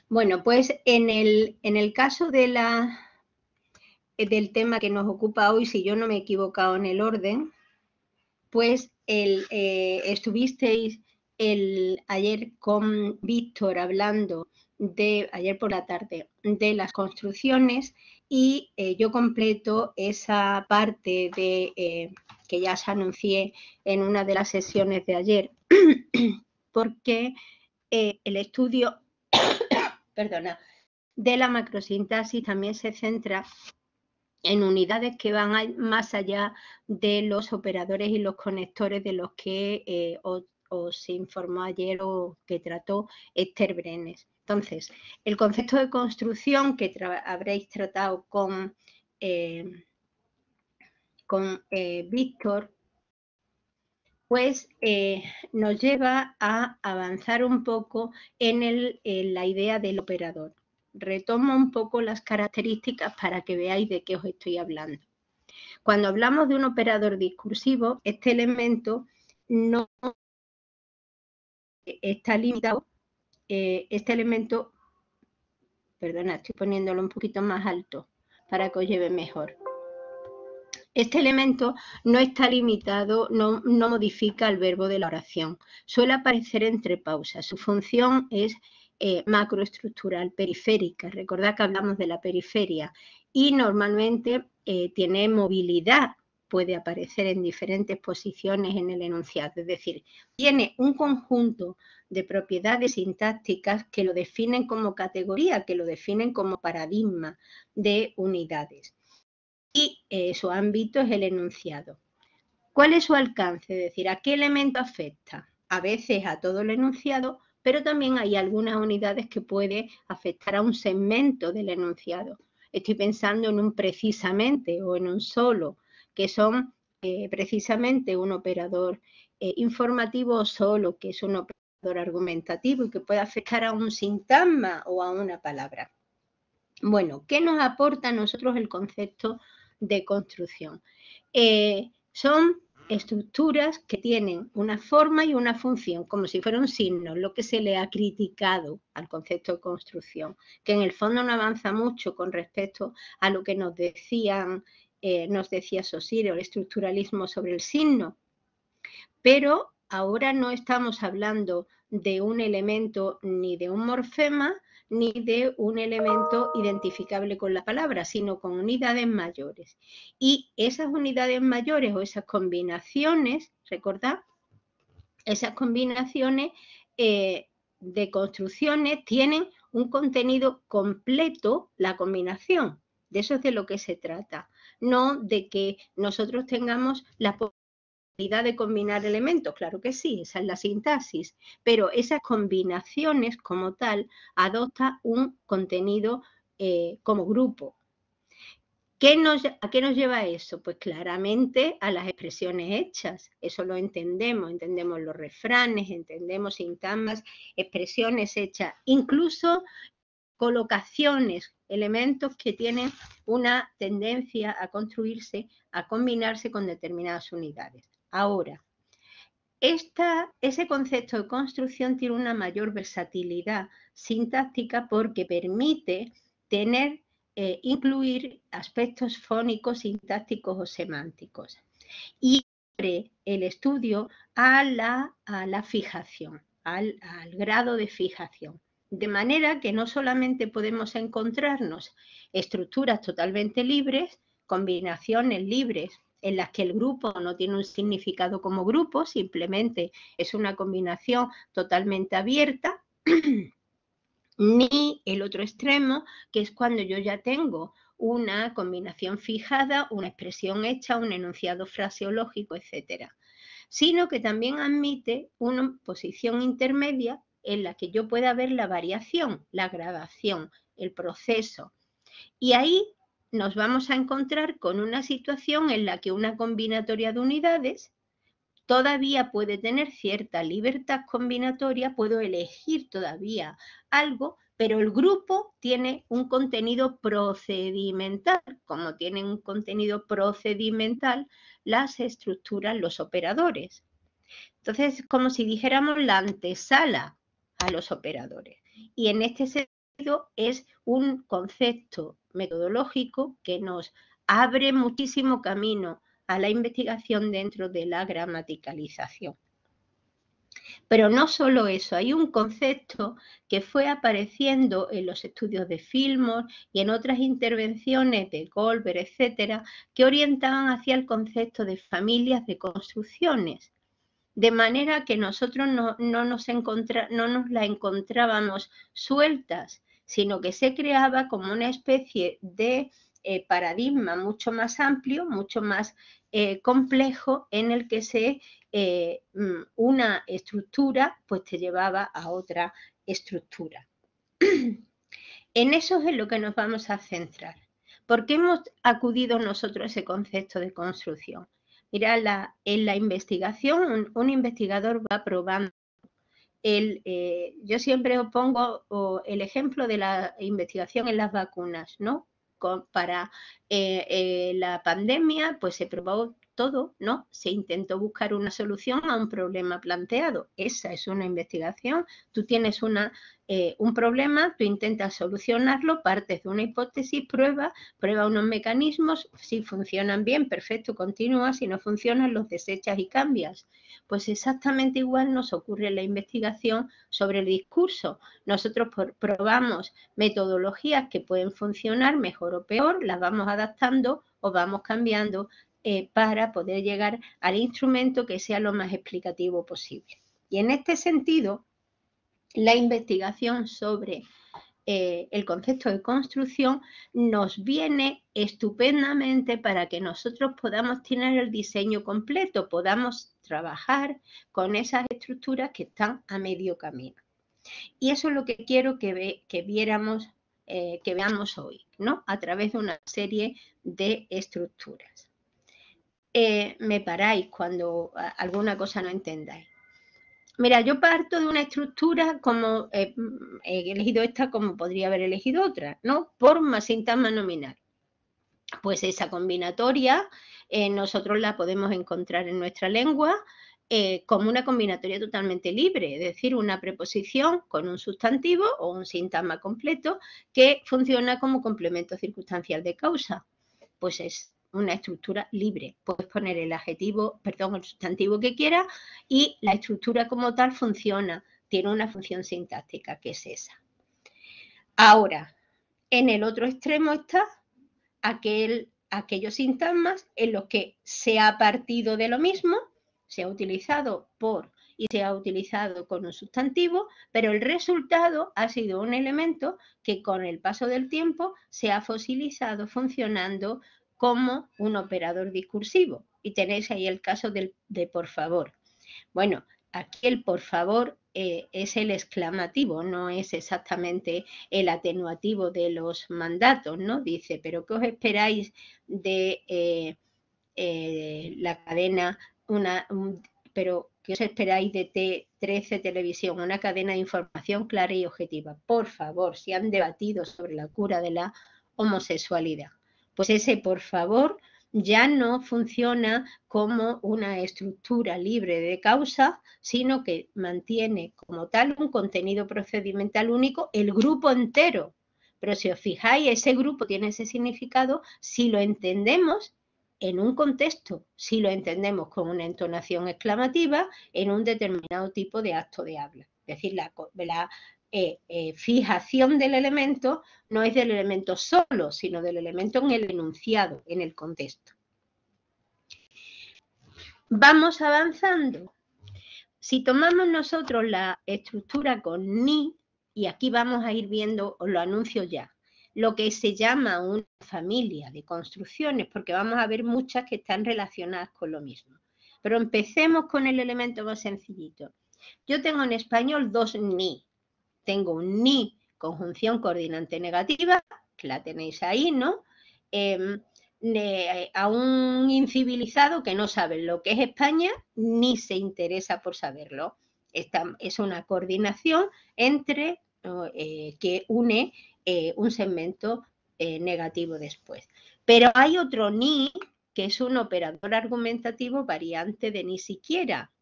Bueno, pues en el caso del tema que nos ocupa hoy, si yo no me he equivocado en el orden, pues estuvisteis ayer con Víctor hablando ayer por la tarde, de las construcciones y yo completo esa parte que ya os anuncié en una de las sesiones de ayer, porque el estudio perdona, de la macrosintaxis también se centra en unidades que van más allá de los operadores y los conectores de los que os informó ayer o que trató Esther Brenes. Entonces, el concepto de construcción que habréis tratado con Víctor, pues nos lleva a avanzar un poco en la idea del operador. Retomo un poco las características para que veáis de qué os estoy hablando. Cuando hablamos de un operador discursivo, este elemento no está limitado, este elemento, perdona, estoy poniéndolo un poquito más alto para que os lleve mejor. Este elemento no está limitado, no modifica el verbo de la oración. Suele aparecer entre pausas. Su función es macroestructural, periférica. Recordad que hablamos de la periferia. Y normalmente tiene movilidad. Puede aparecer en diferentes posiciones en el enunciado. Es decir, tiene un conjunto de propiedades sintácticas que lo definen como categoría, que lo definen como paradigma de unidades. Y su ámbito es el enunciado. ¿Cuál es su alcance? Es decir, ¿a qué elemento afecta? A veces a todo el enunciado, pero también hay algunas unidades que puede afectar a un segmento del enunciado. Estoy pensando en un precisamente o en un solo, que son precisamente un operador informativo o solo, que es un operador argumentativo y que puede afectar a un sintagma o a una palabra. Bueno, ¿qué nos aporta a nosotros el concepto de construcción? Son estructuras que tienen una forma y una función, como si fuera un signo, lo que se le ha criticado al concepto de construcción, que en el fondo no avanza mucho con respecto a lo que nos decía Saussure, el estructuralismo sobre el signo, pero ahora no estamos hablando de un elemento ni de un morfema, ni de un elemento identificable con la palabra, sino con unidades mayores. Y esas unidades mayores o esas combinaciones, recordad, esas combinaciones de construcciones tienen un contenido completo, la combinación. De eso es de lo que se trata, no de que nosotros tengamos la de combinar elementos, claro que sí, esa es la sintaxis, pero esas combinaciones como tal adopta un contenido como grupo. ¿A qué nos lleva eso? Pues claramente a las expresiones hechas, eso lo entendemos los refranes, entendemos sintagmas, expresiones hechas, incluso colocaciones, elementos que tienen una tendencia a construirse, a combinarse con determinadas unidades. Ahora, ese concepto de construcción tiene una mayor versatilidad sintáctica porque permite incluir aspectos fónicos, sintácticos o semánticos. Y abre el estudio a la fijación, al grado de fijación. De manera que no solamente podemos encontrarnos estructuras totalmente libres, combinaciones libres en las que el grupo no tiene un significado como grupo, simplemente es una combinación totalmente abierta, ni el otro extremo, que es cuando yo ya tengo una combinación fijada, una expresión hecha, un enunciado fraseológico, etc. Sino que también admite una posición intermedia en la que yo pueda ver la variación, la gradación, el proceso. Y ahí nos vamos a encontrar con una situación en la que una combinatoria de unidades todavía puede tener cierta libertad combinatoria, puedo elegir todavía algo, pero el grupo tiene un contenido procedimental, como tienen un contenido procedimental las estructuras, los operadores. Entonces, es como si dijéramos la antesala a los operadores. Y en este sentido, es un concepto metodológico que nos abre muchísimo camino a la investigación dentro de la gramaticalización. Pero no solo eso, hay un concepto que fue apareciendo en los estudios de Fillmore y en otras intervenciones de Goldberg, etcétera, que orientaban hacia el concepto de familias de construcciones. De manera que nosotros no nos la encontrábamos sueltas, sino que se creaba como una especie de paradigma mucho más amplio, mucho más complejo, en el que una estructura pues te llevaba a otra estructura. En eso es en lo que nos vamos a centrar. ¿Por qué hemos acudido nosotros a ese concepto de construcción? Mira, en la investigación, un investigador va probando. Yo siempre os pongo el ejemplo de la investigación en las vacunas, ¿no? Para la pandemia, pues se probó todo, ¿no? Se intentó buscar una solución a un problema planteado. Esa es una investigación. Tú tienes un problema, tú intentas solucionarlo, partes de una hipótesis, prueba unos mecanismos, si funcionan bien, perfecto, continúa, si no funcionan, los desechas y cambias. Pues exactamente igual nos ocurre en la investigación sobre el discurso. Nosotros probamos metodologías que pueden funcionar mejor o peor, las vamos adaptando o vamos cambiando para poder llegar al instrumento que sea lo más explicativo posible. Y en este sentido, la investigación sobre el concepto de construcción nos viene estupendamente para que nosotros podamos tener el diseño completo, podamos trabajar con esas estructuras que están a medio camino. Y eso es lo que quiero que veamos hoy, ¿no? A través de una serie de estructuras. Me paráis cuando alguna cosa no entendáis. Mira, yo parto de una estructura como he elegido esta como podría haber elegido otra, ¿no? Forma, sintagma, nominal. Pues esa combinatoria nosotros la podemos encontrar en nuestra lengua como una combinatoria totalmente libre, es decir, una preposición con un sustantivo o un sintagma completo que funciona como complemento circunstancial de causa. Pues es una estructura libre. Puedes poner el sustantivo que quieras y la estructura como tal funciona, tiene una función sintáctica que es esa. Ahora, en el otro extremo está aquellos sintagmas en los que se ha partido de lo mismo, se ha utilizado y se ha utilizado con un sustantivo, pero el resultado ha sido un elemento que con el paso del tiempo se ha fosilizado funcionando como un operador discursivo. Y tenéis ahí el caso de por favor. Bueno, aquí el por favor es el exclamativo, no es exactamente el atenuativo de los mandatos, ¿no? Dice, pero ¿qué os esperáis de la cadena, pero ¿qué os esperáis de T13 Televisión, una cadena de información clara y objetiva? Por favor, si han debatido sobre la cura de la homosexualidad. Pues ese por favor ya no funciona como una estructura libre de causa, sino que mantiene como tal un contenido procedimental único el grupo entero. Pero si os fijáis, ese grupo tiene ese significado si lo entendemos en un contexto, si lo entendemos con una entonación exclamativa en un determinado tipo de acto de habla. Es decir, la fijación del elemento no es del elemento solo, sino del elemento en el enunciado, en el contexto. Vamos avanzando. Si tomamos nosotros la estructura con ni, y aquí vamos a ir viendo, os lo anuncio ya, lo que se llama una familia de construcciones, porque vamos a ver muchas que están relacionadas con lo mismo. Pero empecemos con el elemento más sencillito. Yo tengo en español dos ni. Tengo un ni, conjunción coordinante negativa, que la tenéis ahí, ¿no? A un incivilizado que no sabe lo que es España ni se interesa por saberlo. Esta es una coordinación entre que une un segmento negativo después. Pero hay otro ni, que es un operador argumentativo variante de ni siquiera,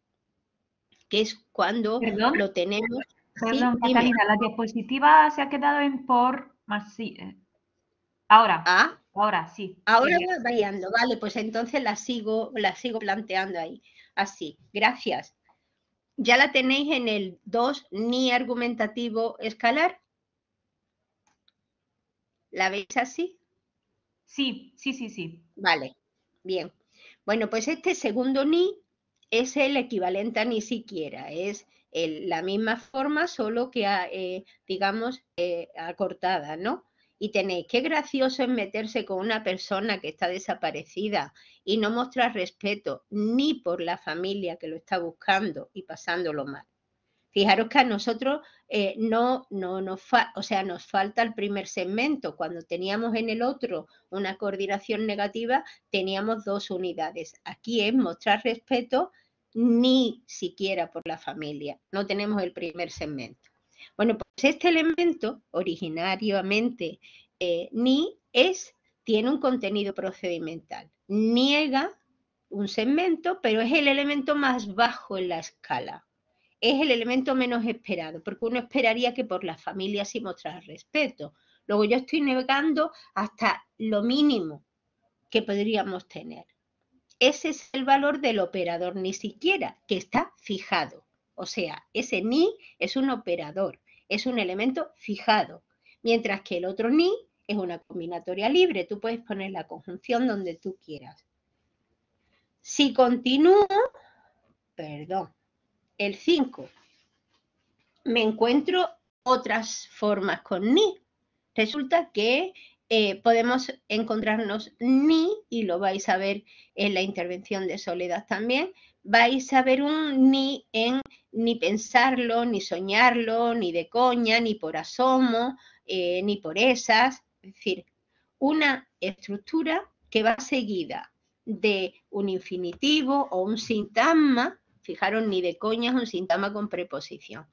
que es cuando lo tenemos Sí, Perdón, dime. Catalina, la diapositiva se ha quedado en por más sí. Ahora, Ah, ahora sí. ahora va variando. Vale, pues entonces la sigo planteando ahí. Así, gracias. ¿Ya la tenéis en el 2 ni argumentativo escalar? ¿La veis así? Sí, sí, sí, sí. Vale, bien. Bueno, pues este segundo ni es el equivalente a ni siquiera, es la misma forma, solo que, digamos, acortada, ¿no? Y tenéis, qué gracioso es meterse con una persona que está desaparecida y no mostrar respeto ni por la familia que lo está buscando y pasándolo mal. Fijaros que a nosotros nos falta el primer segmento. Cuando teníamos en el otro una coordinación negativa, teníamos 2 unidades. Aquí es mostrar respeto ni siquiera por la familia. No tenemos el primer segmento. Bueno, pues este elemento, originariamente tiene un contenido procedimental. Niega un segmento, pero es el elemento más bajo en la escala. Es el elemento menos esperado, porque uno esperaría que por la familia sí mostrara respeto. Luego yo estoy negando hasta lo mínimo que podríamos tener. Ese es el valor del operador ni siquiera, que está fijado. O sea, ese ni es un operador, es un elemento fijado, mientras que el otro ni es una combinatoria libre. Tú puedes poner la conjunción donde tú quieras. Si continúo, perdón, el 5 me encuentro otras formas con ni. Resulta que podemos encontrarnos ni, y lo vais a ver en la intervención de Soledad también, vais a ver un ni en ni pensarlo, ni soñarlo, ni de coña, ni por asomo, ni por esas. Es decir, una estructura que va seguida de un infinitivo o un sintagma. Fijaros, ni de coña es un sintagma con preposición.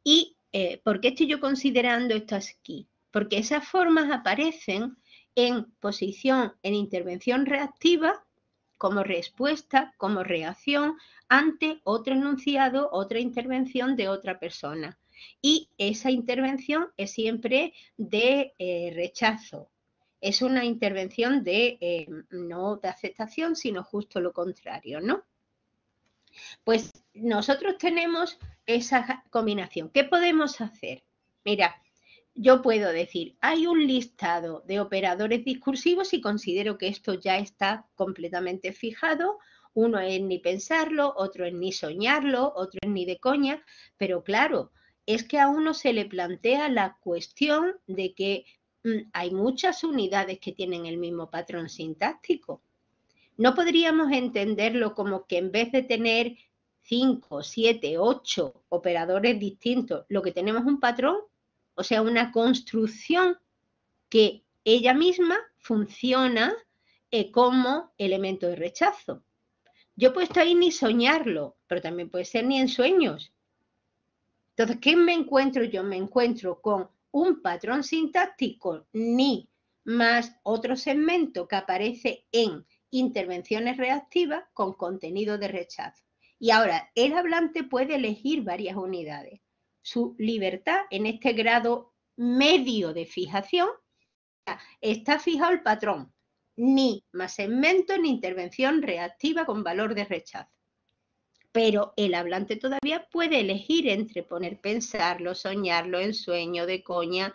¿Y por qué estoy yo considerando esto aquí? Porque esas formas aparecen en posición, en intervención reactiva, como respuesta, como reacción ante otro enunciado, otra intervención de otra persona. Y esa intervención es siempre de rechazo. Es una intervención de no de aceptación, sino justo lo contrario, ¿no? Pues nosotros tenemos esa combinación. ¿Qué podemos hacer? Mira, yo puedo decir, hay un listado de operadores discursivos y considero que esto ya está completamente fijado. Uno es ni pensarlo, otro es ni soñarlo, otro es ni de coña, pero claro, es que a uno se le plantea la cuestión de que hay muchas unidades que tienen el mismo patrón sintáctico. ¿No podríamos entenderlo como que en vez de tener 5, 7, 8 operadores distintos, lo que tenemos es un patrón? O sea, una construcción que ella misma funciona como elemento de rechazo. Yo he puesto ahí ni soñarlo, pero también puede ser ni en sueños. Entonces, ¿qué me encuentro yo? Me encuentro con un patrón sintáctico ni más otro segmento que aparece en intervenciones reactivas con contenido de rechazo. Y ahora, el hablante puede elegir varias unidades. Su libertad en este grado medio de fijación está fijado el patrón, ni más segmento ni intervención reactiva con valor de rechazo. Pero el hablante todavía puede elegir entre poner pensarlo, soñarlo, ensueño, de coña,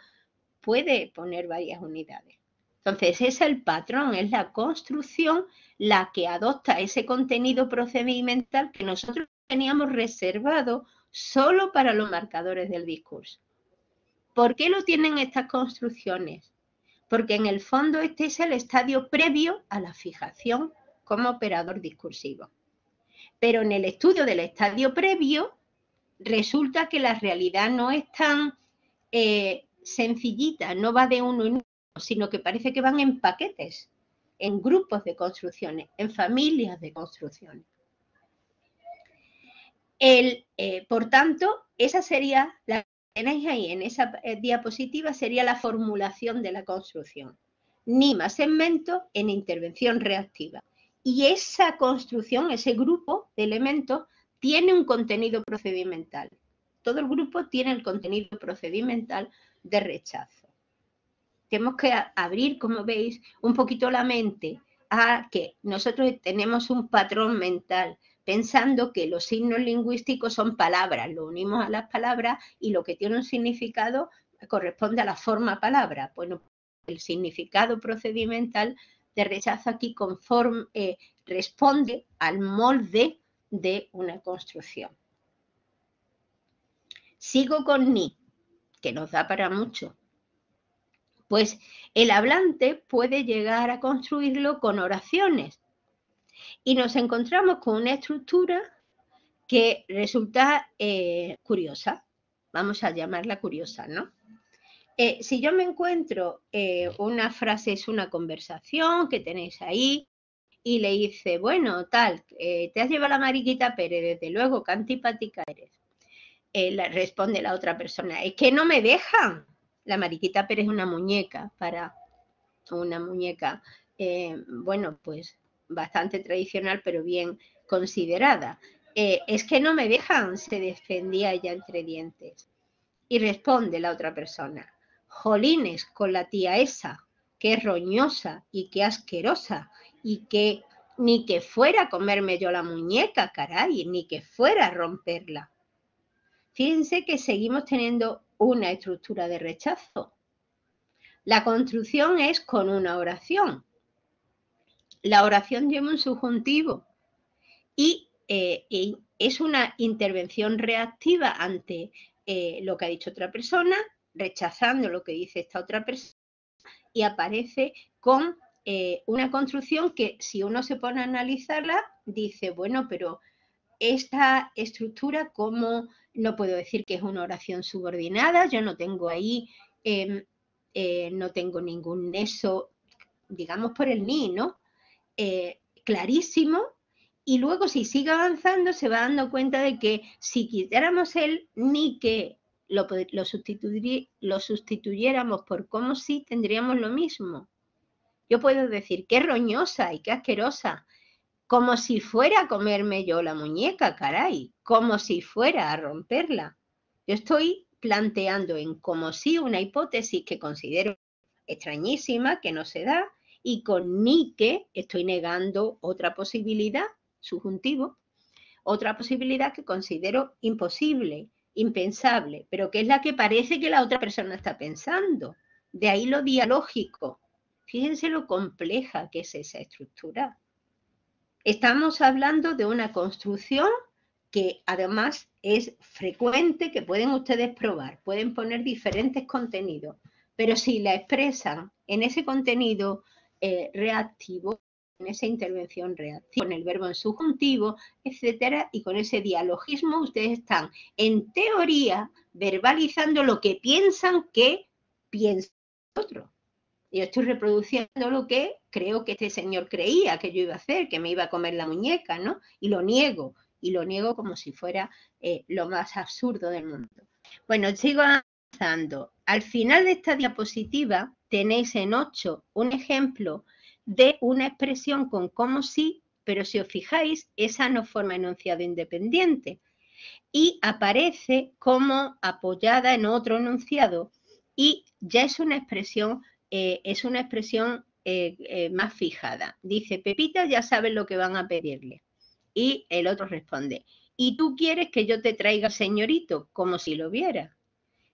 puede poner varias unidades. Entonces, es el patrón, es la construcción la que adopta ese contenido procedimental que nosotros teníamos reservado solo para los marcadores del discurso. ¿Por qué lo tienen estas construcciones? Porque en el fondo este es el estadio previo a la fijación como operador discursivo. Pero en el estudio del estadio previo resulta que la realidad no es tan sencillita, no va de uno en uno, sino que parece que van en paquetes, en grupos de construcciones, en familias de construcciones. Por tanto, esa sería, la que tenéis ahí en esa diapositiva, sería la formulación de la construcción. Ni más segmento en intervención reactiva. Y esa construcción, ese grupo de elementos, tiene un contenido procedimental. todo el grupo tiene el contenido procedimental de rechazo. Tenemos que abrir, como veis, un poquito la mente a que nosotros tenemos un patrón mental, pensando que los signos lingüísticos son palabras, lo unimos a las palabras y lo que tiene un significado corresponde a la forma palabra. Bueno, el significado procedimental de rechazo aquí responde al molde de una construcción. Sigo con ni, que nos da para mucho. Pues el hablante puede llegar a construirlo con oraciones y nos encontramos con una estructura que resulta curiosa. Vamos a llamarla curiosa, ¿no? Si yo me encuentro una frase, es una conversación que tenéis ahí y le dice, bueno, tal, te has llevado la Mariquita Pérez, desde luego, qué antipática eres. Responde la otra persona, es que no me dejan. La Mariquita Pérez es una muñeca bueno, pues bastante tradicional, pero bien considerada. Es que no me dejan, se defendía ella entre dientes. Y responde la otra persona, jolines, con la tía esa, que es roñosa y que asquerosa, y que ni que fuera a comerme yo la muñeca, caray, ni que fuera a romperla. Fíjense que seguimos teniendo una estructura de rechazo. La construcción es con una oración. La oración lleva un subjuntivo y es una intervención reactiva ante lo que ha dicho otra persona, rechazando lo que dice esta otra persona, y aparece con una construcción que, si uno se pone a analizarla, dice, bueno, pero esta estructura, ¿cómo no puedo decir que es una oración subordinada? Yo no tengo ahí, no tengo ningún nexo, digamos, por el ni, ¿no? Clarísimo. Y luego, si sigue avanzando, se va dando cuenta de que si quitáramos el ni que lo sustituyéramos por como si, tendríamos lo mismo. Yo puedo decir qué roñosa y qué asquerosa, como si fuera a comerme yo la muñeca, caray, como si fuera a romperla. Yo estoy planteando en como si una hipótesis que considero extrañísima, que no se da, y con ni que estoy negando otra posibilidad, subjuntivo, otra posibilidad que considero imposible, impensable, pero que es la que parece que la otra persona está pensando. De ahí lo dialógico. Fíjense lo compleja que es esa estructura. Estamos hablando de una construcción que además es frecuente, que pueden ustedes probar, pueden poner diferentes contenidos, pero si la expresan en ese contenido reactivo, en esa intervención reactiva, con el verbo en subjuntivo, etcétera, y con ese dialogismo, ustedes están, en teoría, verbalizando lo que piensan que piensa otro. Yo estoy reproduciendo lo que creo que este señor creía que yo iba a hacer, que me iba a comer la muñeca, ¿no? Y lo niego como si fuera lo más absurdo del mundo. Bueno, sigo avanzando. Al final de esta diapositiva tenéis en 8 un ejemplo de una expresión con como si, pero si os fijáis, esa no forma enunciado independiente y aparece como apoyada en otro enunciado y ya es una expresión más fijada. Dice, Pepita ya sabe lo que van a pedirle. Y el otro responde, ¿y tú quieres que yo te traiga al señorito? Como si lo viera.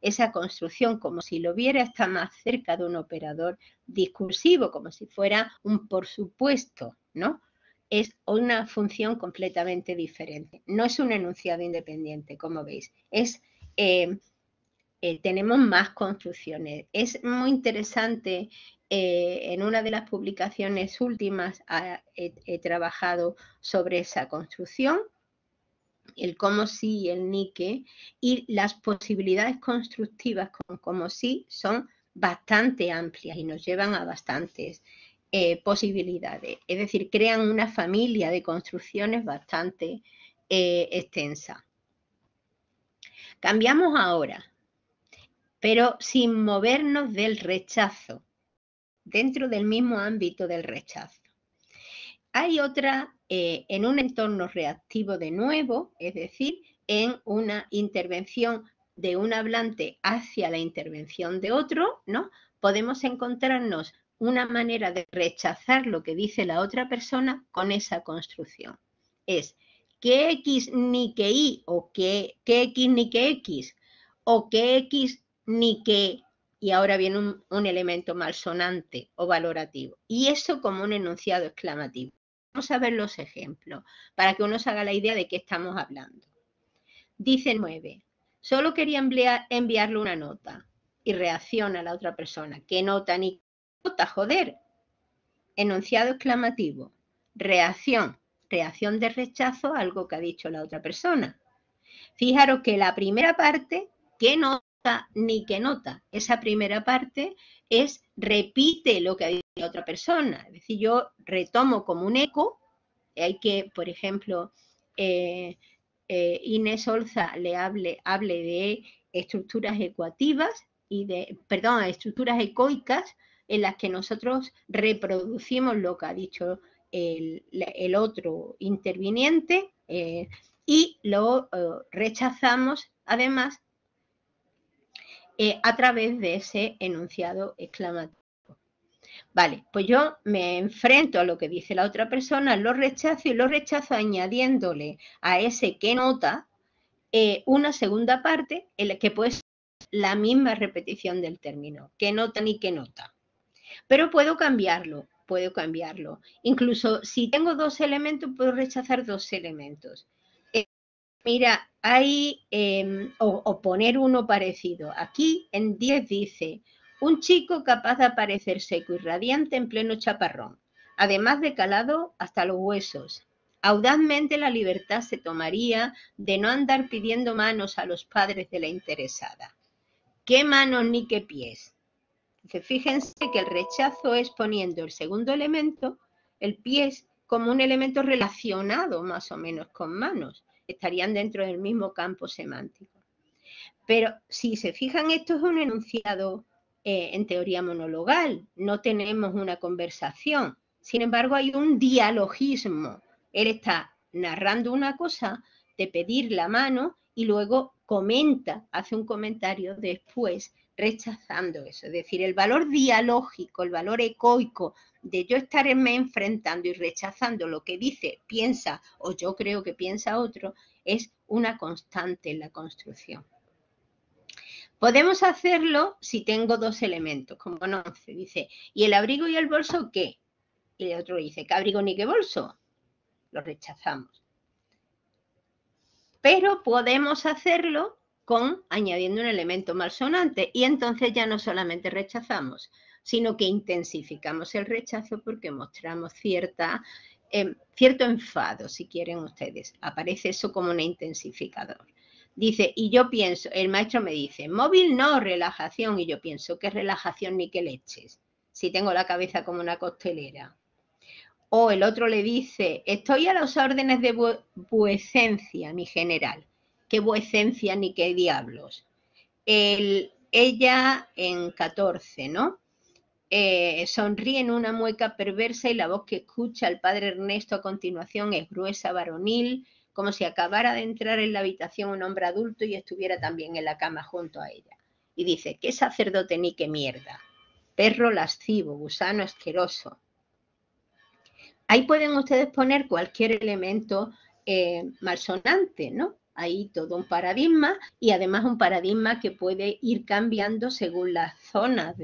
Esa construcción, como si lo viera, está más cerca de un operador discursivo, como si fuera un por supuesto, ¿no? Es una función completamente diferente. No es un enunciado independiente, como veis. Tenemos más construcciones. Es muy interesante. En una de las publicaciones últimas he trabajado sobre esa construcción, el como si y el ni que, y las posibilidades constructivas con como si son bastante amplias y nos llevan a bastantes posibilidades. Es decir, crean una familia de construcciones bastante extensa. Cambiamos ahora, pero sin movernos del rechazo, dentro del mismo ámbito del rechazo. Hay otra, en un entorno reactivo de nuevo, es decir, en una intervención de un hablante hacia la intervención de otro, ¿no? Podemos encontrarnos una manera de rechazar lo que dice la otra persona con esa construcción. Es que X ni que Y, o que X ni que X, o que X ni que, y ahora viene un elemento malsonante o valorativo. Y eso como un enunciado exclamativo. Vamos a ver los ejemplos para que uno se haga la idea de qué estamos hablando. Dice 9. Solo quería enviarle una nota. Y reacciona la otra persona. ¿Qué nota ni qué nota, joder? Enunciado exclamativo. Reacción. Reacción de rechazo a algo que ha dicho la otra persona. Fijaros que la primera parte, ¿qué nota ni qué nota? Esa primera parte repite lo que ha dicho la otra persona. Es decir, yo retomo como un eco. Hay que, por ejemplo, Inés Olza le hable de estructuras ecuativas y estructuras ecoicas en las que nosotros reproducimos lo que ha dicho el otro interviniente y lo rechazamos además a través de ese enunciado exclamativo. Vale, pues yo me enfrento a lo que dice la otra persona, lo rechazo y lo rechazo añadiéndole a ese qué nota una segunda parte en la que puede ser la misma repetición del término, qué nota ni qué nota. Pero puedo cambiarlo. Incluso si tengo dos elementos, puedo rechazar dos elementos. Mira, hay, o poner uno parecido. Aquí en 10 dice, un chico capaz de aparecer seco y radiante en pleno chaparrón, además de calado hasta los huesos. Audazmente la libertad se tomaría de no andar pidiendo manos a los padres de la interesada. ¿Qué manos ni qué pies? Fíjense que el rechazo es poniendo el segundo elemento, el pies, como un elemento relacionado más o menos con manos. Estarían dentro del mismo campo semántico. Pero si se fijan, esto es un enunciado en teoría monologal, no tenemos una conversación. Sin embargo, hay un dialogismo. Él está narrando una cosa de pedir la mano y luego comenta, hace un comentario después rechazando eso. Es decir, el valor dialógico, el valor ecoico de yo estarme enfrentando y rechazando lo que dice, piensa o yo creo que piensa otro, es una constante en la construcción. Podemos hacerlo si tengo dos elementos, como conoce, dice, ¿y el abrigo y el bolso qué? Y el otro dice, ¿qué abrigo ni qué bolso? Lo rechazamos. Pero podemos hacerlo añadiendo un elemento malsonante y entonces ya no solamente rechazamos, sino que intensificamos el rechazo porque mostramos cierto enfado, si quieren ustedes. Aparece eso como un intensificador. Dice, y yo pienso, el maestro me dice, móvil no, relajación, y yo pienso, ¿qué relajación ni qué leches? Si tengo la cabeza como una costelera. O el otro le dice, estoy a las órdenes de vuecencia, mi general. ¿Qué vuecencia ni qué diablos? Ella en 14, ¿no? Sonríe en una mueca perversa y la voz que escucha el padre Ernesto a continuación es gruesa, varonil, como si acabara de entrar en la habitación un hombre adulto y estuviera también en la cama junto a ella. Y dice, ¿qué sacerdote ni qué mierda? Perro lascivo, gusano asqueroso. Ahí pueden ustedes poner cualquier elemento malsonante, ¿no? Ahí todo un paradigma y además un paradigma que puede ir cambiando según las zonas,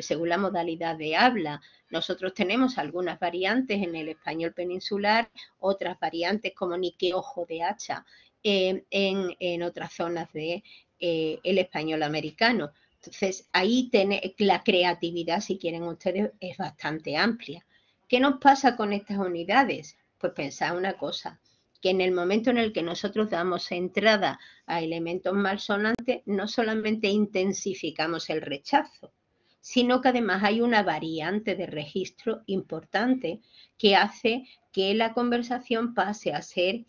según la modalidad de habla. Nosotros tenemos algunas variantes en el español peninsular, otras variantes como ni qué ojo de hacha en otras zonas del español americano. Entonces, ahí la creatividad, si quieren ustedes, es bastante amplia. ¿Qué nos pasa con estas unidades? Pues pensad una cosa, que en el momento en el que nosotros damos entrada a elementos malsonantes, no solamente intensificamos el rechazo, sino que además hay una variante de registro importante que hace que la conversación pase a ser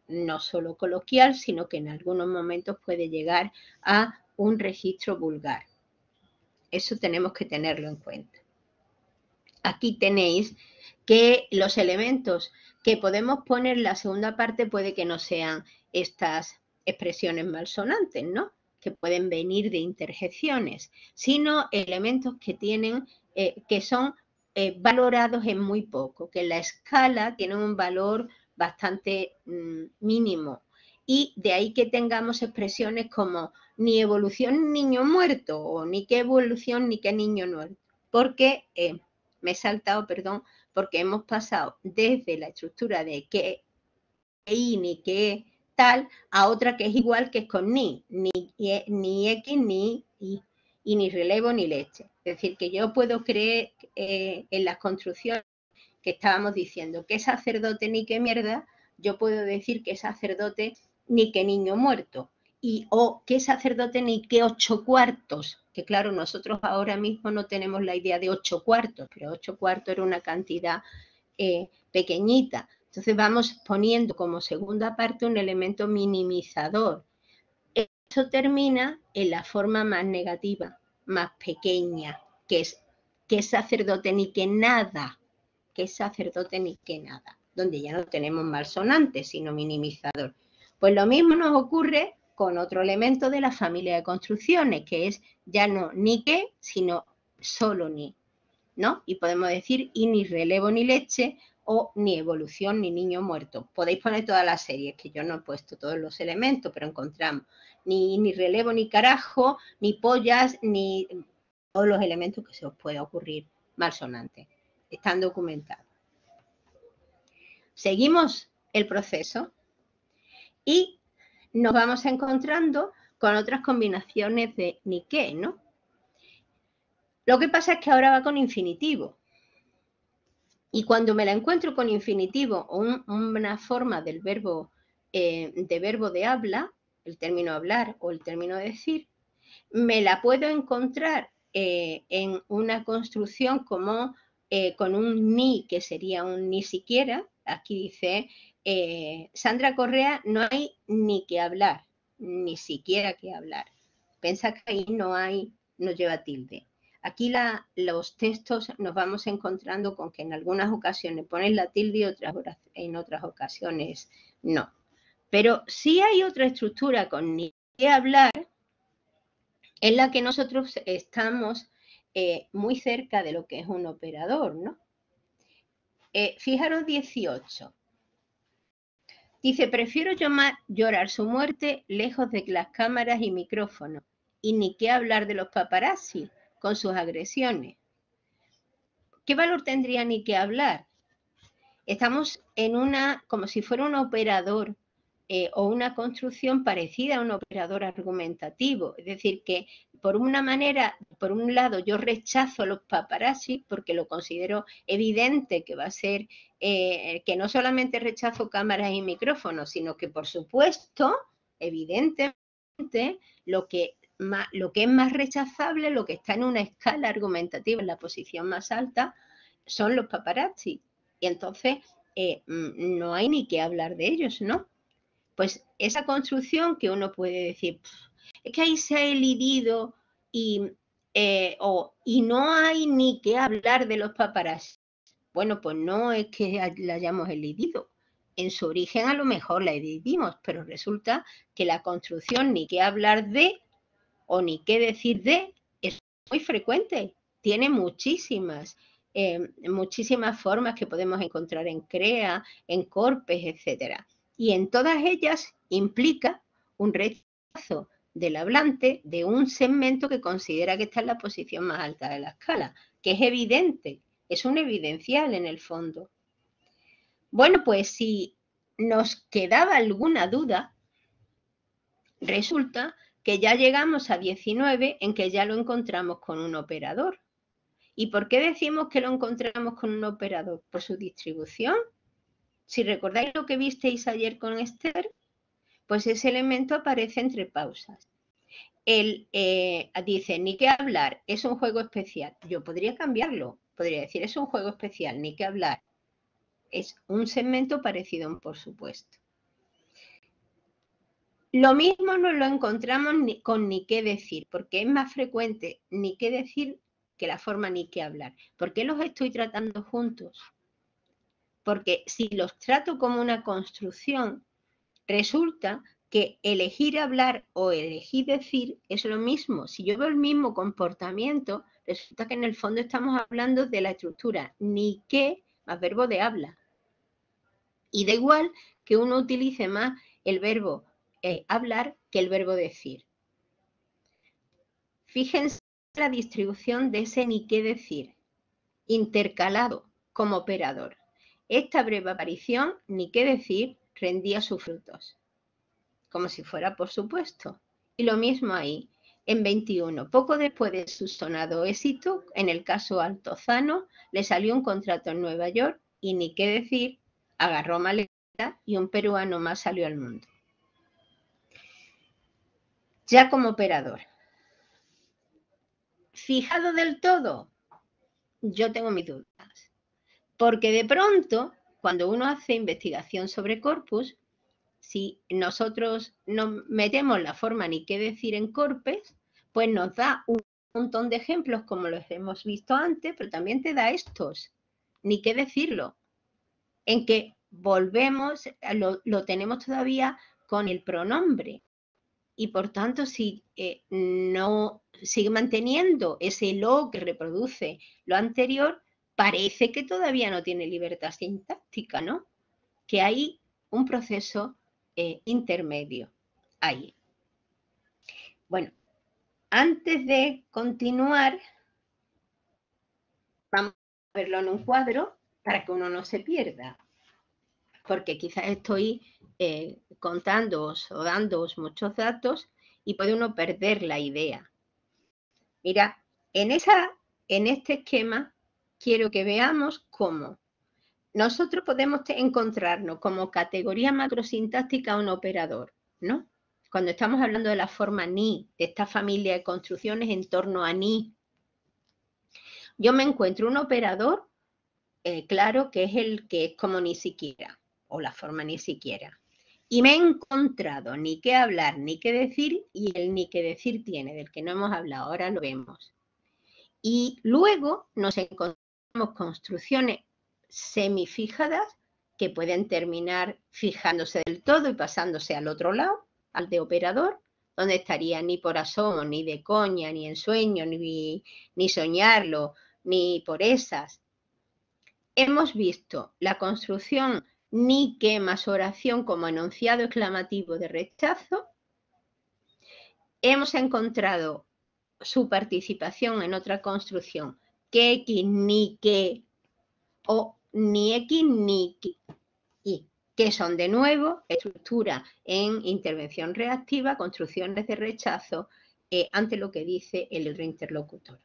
no solo coloquial, sino que en algunos momentos puede llegar a un registro vulgar. Eso tenemos que tenerlo en cuenta. aquí tenéis que los elementos que podemos poner en la segunda parte puede que no sean estas expresiones malsonantes, ¿no? Que pueden venir de interjecciones, sino elementos que tienen, que son valorados en muy poco, que en la escala tienen un valor bastante mínimo. Y de ahí que tengamos expresiones como ni evolución ni niño muerto, o ni qué evolución ni qué niño muerto, porque me he saltado, perdón, porque hemos pasado desde la estructura de que y ni que tal a otra que es igual, que es con ni X ni Y, y ni relevo ni leche. Es decir, que yo puedo creer en las construcciones que estábamos diciendo, que sacerdote ni que mierda, yo puedo decir que sacerdote ni que niño muerto, y o que sacerdote ni que 8 cuartos, que claro, nosotros ahora mismo no tenemos la idea de 8 cuartos, pero 8 cuartos era una cantidad pequeñita. Entonces vamos poniendo como segunda parte un elemento minimizador. Eso termina en la forma más negativa, más pequeña, que es que sacerdote ni que nada, que es sacerdote ni que nada, donde ya no tenemos malsonante, sino minimizador. Pues lo mismo nos ocurre con otro elemento de la familia de construcciones, que es ya no ni que, sino solo ni, ¿no? Y podemos decir y ni relevo ni leche, o ni evolución ni niño muerto. Podéis poner todas las series, que yo no he puesto todos los elementos, pero encontramos ni relevo ni carajo, ni pollas, ni todos los elementos que se os pueda ocurrir malsonantes. Están documentados. Seguimos el proceso y nos vamos encontrando con otras combinaciones de ni qué, ¿no? Lo que pasa es que ahora va con infinitivo. Y cuando me la encuentro con infinitivo o una forma del verbo de habla, el término hablar o el término decir, me la puedo encontrar en una construcción como con un ni, que sería un ni siquiera. Aquí dice Sandra Correa, no hay ni que hablar, ni siquiera que hablar. Piensa que ahí no lleva tilde. Aquí los textos nos vamos encontrando con que en algunas ocasiones ponen la tilde y en otras ocasiones no. Pero sí hay otra estructura con ni que hablar, en la que nosotros estamos muy cerca de lo que es un operador, ¿no? Fijaros 18. Dice, prefiero llorar su muerte lejos de las cámaras y micrófonos, y ni qué hablar de los paparazzi con sus agresiones. ¿Qué valor tendría ni que hablar? Estamos en como si fuera un operador o una construcción parecida a un operador argumentativo. Es decir, que por un lado yo rechazo los paparazzi porque lo considero evidente que va a ser, que no solamente rechazo cámaras y micrófonos, sino que por supuesto, evidentemente, lo que es más rechazable, lo que está en una escala argumentativa en la posición más alta, son los paparazzi. Y entonces no hay ni que hablar de ellos, ¿no? Pues esa construcción que uno puede decir, es que ahí se ha elidido y no hay ni que hablar de los paparazzi. Bueno, pues no es que la hayamos elidido. En su origen a lo mejor la elidimos, pero resulta que la construcción ni que hablar de o ni qué decir de es muy frecuente. Tiene muchísimas formas que podemos encontrar en CREA, en Corpes, etc. Y en todas ellas implica un rechazo del hablante de un segmento que considera que está en la posición más alta de la escala, que es evidente, es un evidencial en el fondo. Bueno, pues si nos quedaba alguna duda, resulta que ya llegamos a 19 en que ya lo encontramos con un operador. ¿Y por qué decimos que lo encontramos con un operador? Por su distribución. Si recordáis lo que visteis ayer con Esther, pues ese elemento aparece entre pausas. Él dice, ni que hablar, es un juego especial. Yo podría cambiarlo, podría decir, es un juego especial, ni que hablar. Es un segmento parecido a un por supuesto. Lo mismo nos lo encontramos con ni qué decir, porque es más frecuente ni qué decir que la forma ni qué hablar. ¿Por qué los estoy tratando juntos? Porque si los trato como una construcción, resulta que elegir hablar o elegir decir es lo mismo. Si yo veo el mismo comportamiento, resulta que en el fondo estamos hablando de la estructura ni qué más verbo de habla. Y da igual que uno utilice más el verbo hablar que el verbo decir. Fíjense la distribución de ese ni qué decir, intercalado como operador. Esta breve aparición, ni qué decir, rendía sus frutos, como si fuera por supuesto. Y lo mismo ahí, en 21. Poco después de su sonado éxito, en el caso Altozano, le salió un contrato en Nueva York y ni qué decir, agarró maleta y un peruano más salió al mundo. Ya como operador. ¿Fijado del todo? Yo tengo mis dudas. Porque de pronto, cuando uno hace investigación sobre corpus, si nosotros nos metemos la forma ni qué decir en corpus, pues nos da un montón de ejemplos como los hemos visto antes, pero también te da estos, ni qué decirlo, en que volvemos, lo tenemos todavía con el pronombre. Y por tanto, si no sigue manteniendo ese lo que reproduce lo anterior, parece que todavía no tiene libertad sintáctica, ¿no? Que hay un proceso intermedio ahí. Bueno, antes de continuar, vamos a verlo en un cuadro para que uno no se pierda, porque quizás estoy contándoos o dándoos muchos datos y puede uno perder la idea. Mira, en este esquema quiero que veamos cómo nosotros podemos encontrarnos como categoría macrosintáctica un operador, ¿no? Cuando estamos hablando de la forma ni, de esta familia de construcciones en torno a ni, yo me encuentro un operador, claro, que es el que es como ni siquiera, o la forma ni siquiera. Y me he encontrado ni qué hablar, ni qué decir, y el ni qué decir tiene, del que no hemos hablado, ahora lo vemos. Y luego nos encontramos construcciones semifijadas que pueden terminar fijándose del todo y pasándose al otro lado, al de operador, donde estaría ni por asomo, ni de coña, ni en sueño, ni soñarlo, ni por esas. Hemos visto la construcción ni que más oración como enunciado exclamativo de rechazo. Hemos encontrado su participación en otra construcción, que X ni que, o ni X ni Y, que son de nuevo estructura en intervención reactiva, construcciones de rechazo ante lo que dice el otro interlocutor.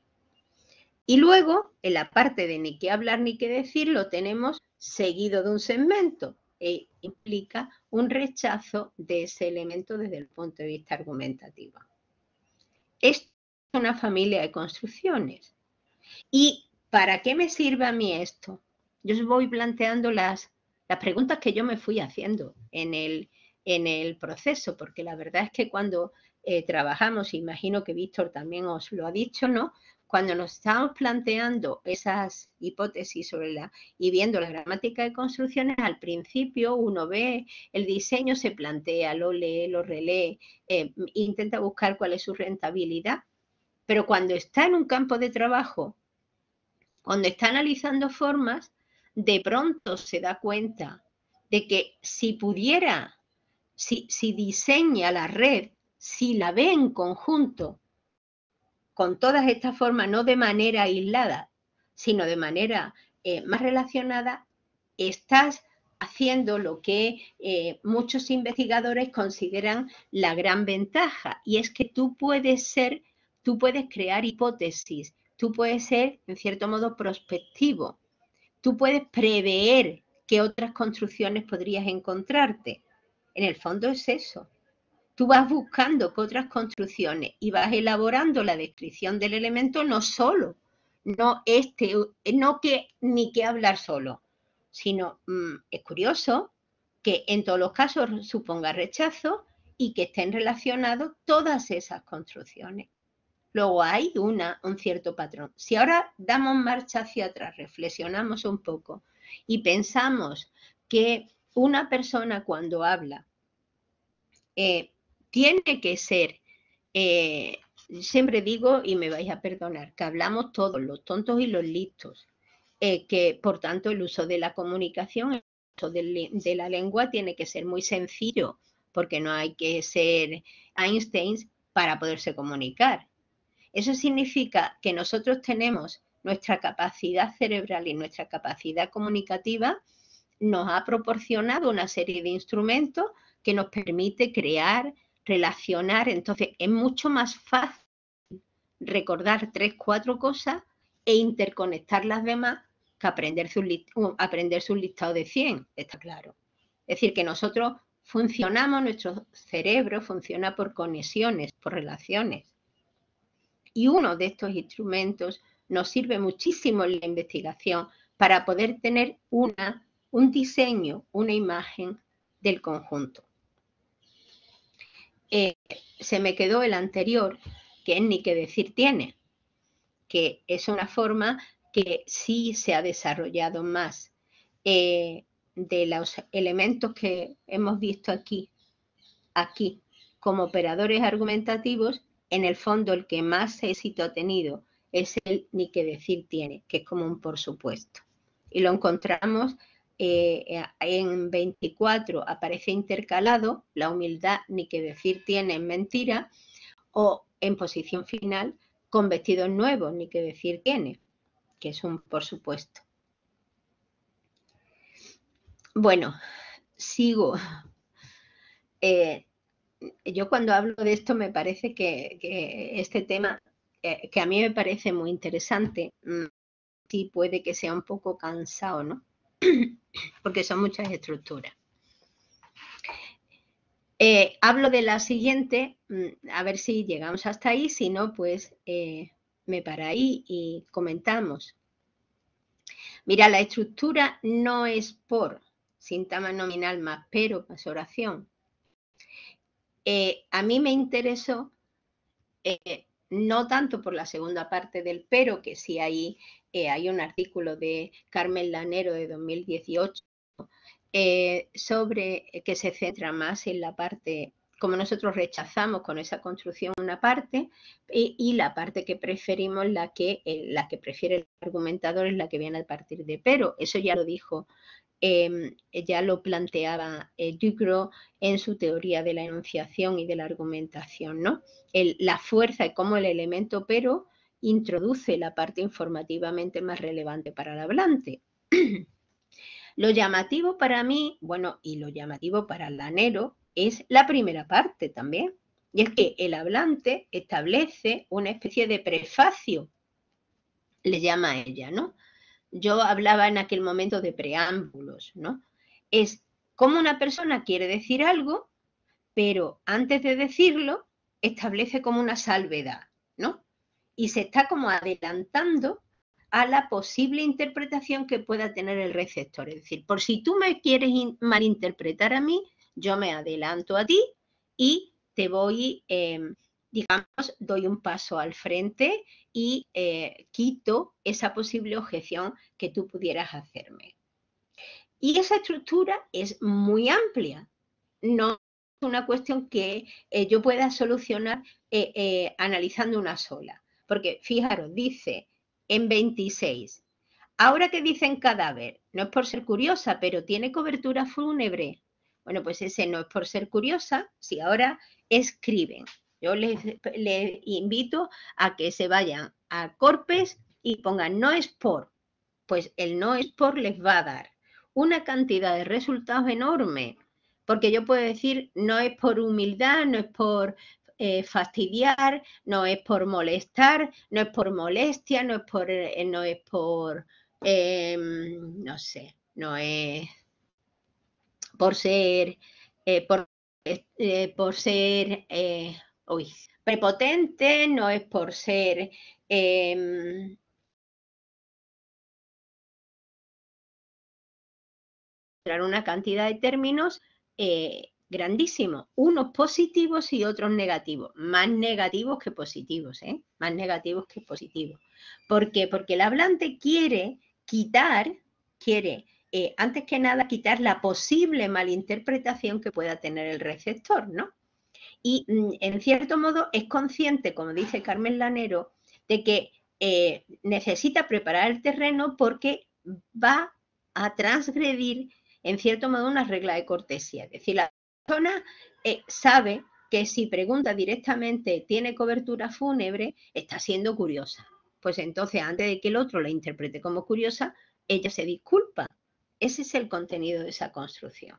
Y luego, en la parte de ni qué hablar ni qué decir, lo tenemos seguido de un segmento. Implica un rechazo de ese elemento desde el punto de vista argumentativo. Esto es una familia de construcciones. ¿Y para qué me sirve a mí esto? Yo os voy planteando las preguntas que yo me fui haciendo en el proceso, porque la verdad es que cuando trabajamos, imagino que Víctor también os lo ha dicho, ¿no? Cuando nos estamos planteando esas hipótesis y viendo la gramática de construcciones, al principio uno ve el diseño, se plantea, lo lee, lo relee, intenta buscar cuál es su rentabilidad, pero cuando está en un campo de trabajo, cuando está analizando formas, de pronto se da cuenta de que si pudiera, si diseña la red, si la ve en conjunto con todas estas formas, no de manera aislada, sino de manera más relacionada, estás haciendo lo que muchos investigadores consideran la gran ventaja, y es que tú puedes crear hipótesis, tú puedes ser, en cierto modo, prospectivo, tú puedes prever qué otras construcciones podrías encontrarte. En el fondo es eso. Tú vas buscando que otras construcciones y vas elaborando la descripción del elemento no solo, no que ni que hablar solo, sino es curioso que en todos los casos suponga rechazo y que estén relacionados todas esas construcciones. Luego hay un cierto patrón. Si ahora damos marcha hacia atrás, reflexionamos un poco y pensamos que una persona cuando habla tiene que ser, siempre digo, y me vais a perdonar, que hablamos todos, los tontos y los listos, que por tanto el uso de la comunicación, el uso de la lengua tiene que ser muy sencillo, porque no hay que ser Einstein para poderse comunicar. Eso significa que nosotros tenemos nuestra capacidad cerebral y nuestra capacidad comunicativa, nos ha proporcionado una serie de instrumentos que nos permite crear, relacionar. Entonces es mucho más fácil recordar 3, 4 cosas e interconectar las demás que aprenderse un listado de 100, está claro. Es decir, que nosotros funcionamos, nuestro cerebro funciona por conexiones, por relaciones. Y uno de estos instrumentos nos sirve muchísimo en la investigación para poder tener un diseño, una imagen del conjunto. Se me quedó el anterior, que es ni que decir tiene, que es una forma que sí se ha desarrollado más de los elementos que hemos visto aquí como operadores argumentativos. En el fondo el que más éxito ha tenido es el ni que decir tiene, que es como un por supuesto. Y lo encontramos en 24, aparece intercalado, la humildad ni que decir tiene es mentira, o en posición final, con vestidos nuevos, ni que decir tiene, que es un por supuesto. Bueno, sigo. Yo cuando hablo de esto me parece que este tema, que a mí me parece muy interesante, sí puede que sea un poco cansado, ¿no? Porque son muchas estructuras. Hablo de la siguiente, a ver si llegamos hasta ahí, si no, pues me para ahí y comentamos. Mira, la estructura no es por síntoma nominal más pero más oración. A mí me interesó, no tanto por la segunda parte del pero, que sí hay un artículo de Carmen Lanero de 2018 sobre que se centra más en la parte, como nosotros rechazamos con esa construcción una parte, y la parte que preferimos, la que prefiere el argumentador, es la que viene a partir de pero. Eso ya lo dijo, ya lo planteaba Ducrot en su teoría de la enunciación y de la argumentación, ¿no? La fuerza y cómo el elemento pero introduce la parte informativamente más relevante para el hablante. Lo llamativo para mí, bueno, y lo llamativo para Lanero, es la primera parte también. Y es que el hablante establece una especie de prefacio, le llama a ella, ¿no? Yo hablaba en aquel momento de preámbulos, ¿no? Es como una persona quiere decir algo, pero antes de decirlo, establece como una salvedad, ¿no? Y se está como adelantando a la posible interpretación que pueda tener el receptor. Es decir, por si tú me quieres malinterpretar a mí, yo me adelanto a ti y te voy, digamos, doy un paso al frente y quito esa posible objeción que tú pudieras hacerme. Y esa estructura es muy amplia. No es una cuestión que yo pueda solucionar analizando una sola. Porque, fijaros, dice en 26, ahora que dicen cadáver, no es por ser curiosa, pero tiene cobertura fúnebre. Bueno, pues ese no es por ser curiosa, si ahora escriben. Yo les invito a que se vayan a Corpes y pongan no es por. Pues el no es por les va a dar una cantidad de resultados enorme. Porque yo puedo decir, no es por humildad, no es por fastidiar, no es por molestar, no es por molestia, no es por, no sé, no es por ser, por ser, prepotente, no es por ser una cantidad de términos grandísimos, unos positivos y otros negativos, más negativos que positivos, más negativos que positivos. ¿Por qué? Porque el hablante quiere antes que nada quitar la posible malinterpretación que pueda tener el receptor, ¿no? Y en cierto modo es consciente, como dice Carmen Lanero, de que necesita preparar el terreno porque va a transgredir en cierto modo una regla de cortesía. Es decir, la persona sabe que si pregunta directamente ¿tiene cobertura fúnebre? Está siendo curiosa. Pues entonces, antes de que el otro la interprete como curiosa, ella se disculpa. Ese es el contenido de esa construcción.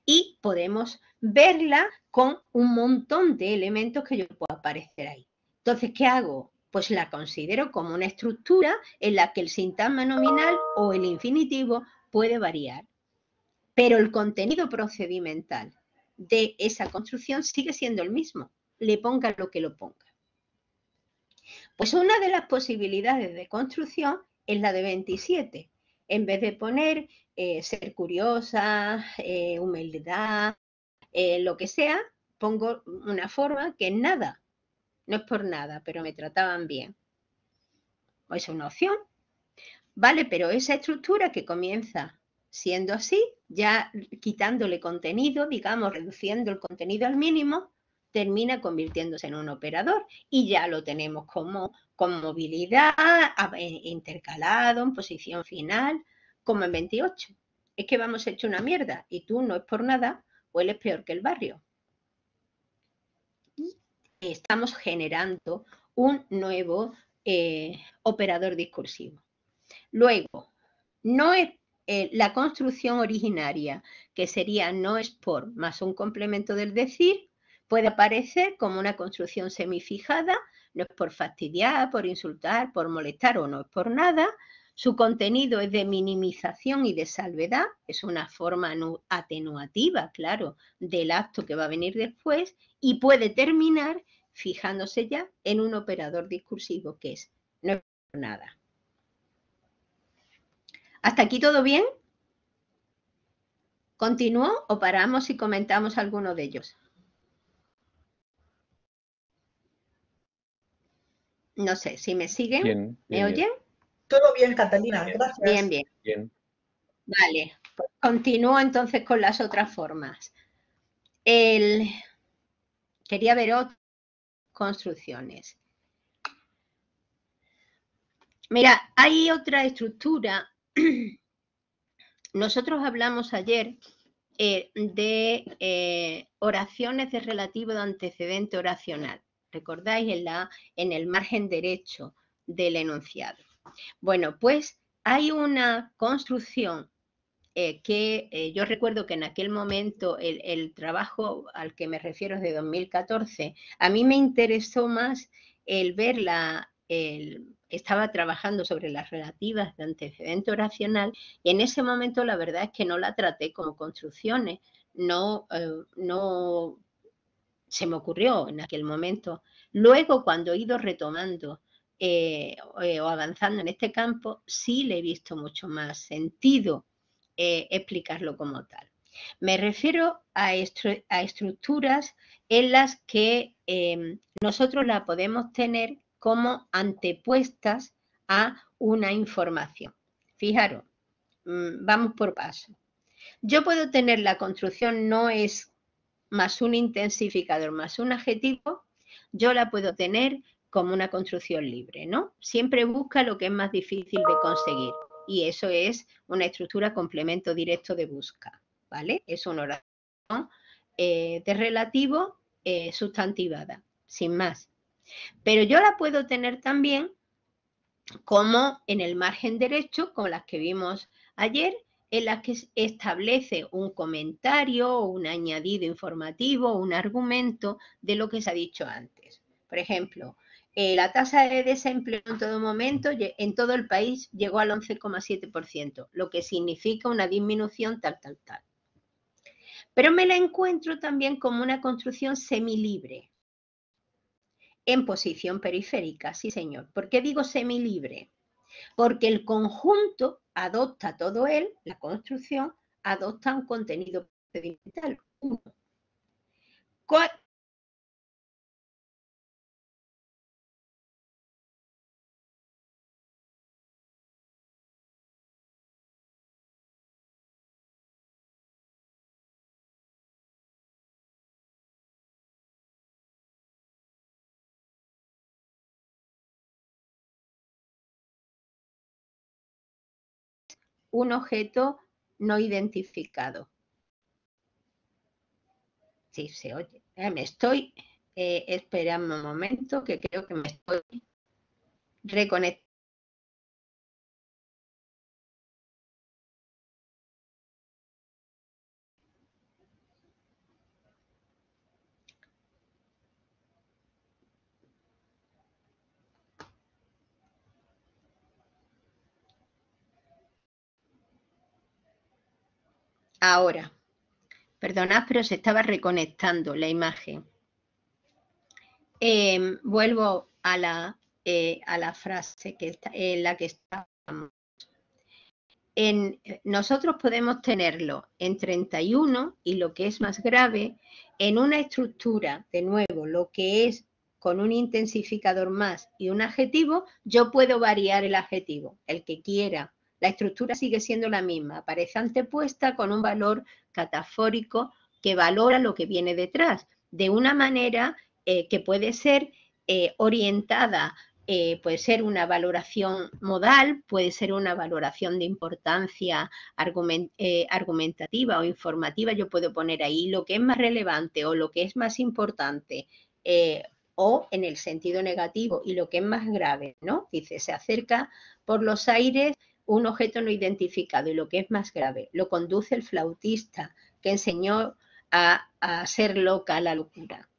Y podemos verla con un montón de elementos que yo puedo aparecer ahí. Entonces, ¿qué hago? Pues la considero como una estructura en la que el sintagma nominal o el infinitivo puede variar. Pero el contenido procedimental de esa construcción sigue siendo el mismo, le ponga lo que lo ponga. Pues una de las posibilidades de construcción es la de 27. En vez de poner ser curiosa, humildad, lo que sea, pongo una forma que es nada. No es por nada, pero me trataban bien. Es una opción. Vale, pero esa estructura que comienza siendo así, ya quitándole contenido, digamos, reduciendo el contenido al mínimo, termina convirtiéndose en un operador y ya lo tenemos como con movilidad, intercalado, en posición final, como en 28. Es que vamos hecho una mierda y tú no es por nada, hueles peor que el barrio. Y estamos generando un nuevo operador discursivo. Luego, no es la construcción originaria, que sería no es por más un complemento del decir, puede aparecer como una construcción semifijada, no es por fastidiar, por insultar, por molestar o no es por nada. Su contenido es de minimización y de salvedad, es una forma atenuativa, claro, del acto que va a venir después y puede terminar fijándose ya en un operador discursivo que es no es por nada. ¿Hasta aquí todo bien? ¿Continúo o paramos y comentamos alguno de ellos? No sé, si me siguen, bien, ¿me oyen? Todo bien, Catalina, gracias. Bien, bien. Bien. Vale, pues continúo entonces con las otras formas. Quería ver otras construcciones. Mira, hay otra estructura. Nosotros hablamos ayer de oraciones de relativo de antecedente oracional. ¿Recordáis? En el margen derecho del enunciado. Bueno, pues hay una construcción que yo recuerdo que en aquel momento el trabajo al que me refiero es de 2014. A mí me interesó más el ver estaba trabajando sobre las relativas de antecedente oracional y en ese momento la verdad es que no la traté como construcciones, no se me ocurrió en aquel momento. Luego, cuando he ido retomando o avanzando en este campo, sí le he visto mucho más sentido explicarlo como tal. Me refiero a estructuras en las que nosotros la podemos tener como antepuestas a una información. Fijaros, vamos por paso. Yo puedo tener la construcción no es más un intensificador más un adjetivo, yo la puedo tener como una construcción libre, ¿no? Siempre busca lo que es más difícil de conseguir y eso es una estructura complemento directo de busca, ¿vale? Es una oración de relativo sustantivada, sin más. Pero yo la puedo tener también como en el margen derecho, con las que vimos ayer, en las que establece un comentario o un añadido informativo, un argumento de lo que se ha dicho antes. Por ejemplo, la tasa de desempleo en todo momento, en todo el país, llegó al 11,7%, lo que significa una disminución tal. Pero me la encuentro también como una construcción semilibre, en posición periférica, sí señor. ¿Por qué digo semilibre? Porque el conjunto adopta todo él, la construcción, adopta un contenido procedimental, uno. un objeto no identificado. Sí, se oye. Me estoy esperando un momento, que creo que me estoy reconectando. Ahora, perdonad, pero se estaba reconectando la imagen. Vuelvo a la frase que está, en la que estábamos. Nosotros podemos tenerlo en 31 y lo que es más grave, en una estructura, de nuevo, lo que es con un intensificador más y un adjetivo, yo puedo variar el adjetivo, el que quiera. La estructura sigue siendo la misma, aparece antepuesta con un valor catafórico que valora lo que viene detrás, de una manera que puede ser orientada, puede ser una valoración modal, puede ser una valoración de importancia argumentativa o informativa. Yo puedo poner ahí lo que es más relevante o lo que es más importante, o en el sentido negativo y lo que es más grave, ¿no? Dice, se acerca por los aires un objeto no identificado y lo que es más grave, lo conduce el flautista que enseñó a ser loca la locura.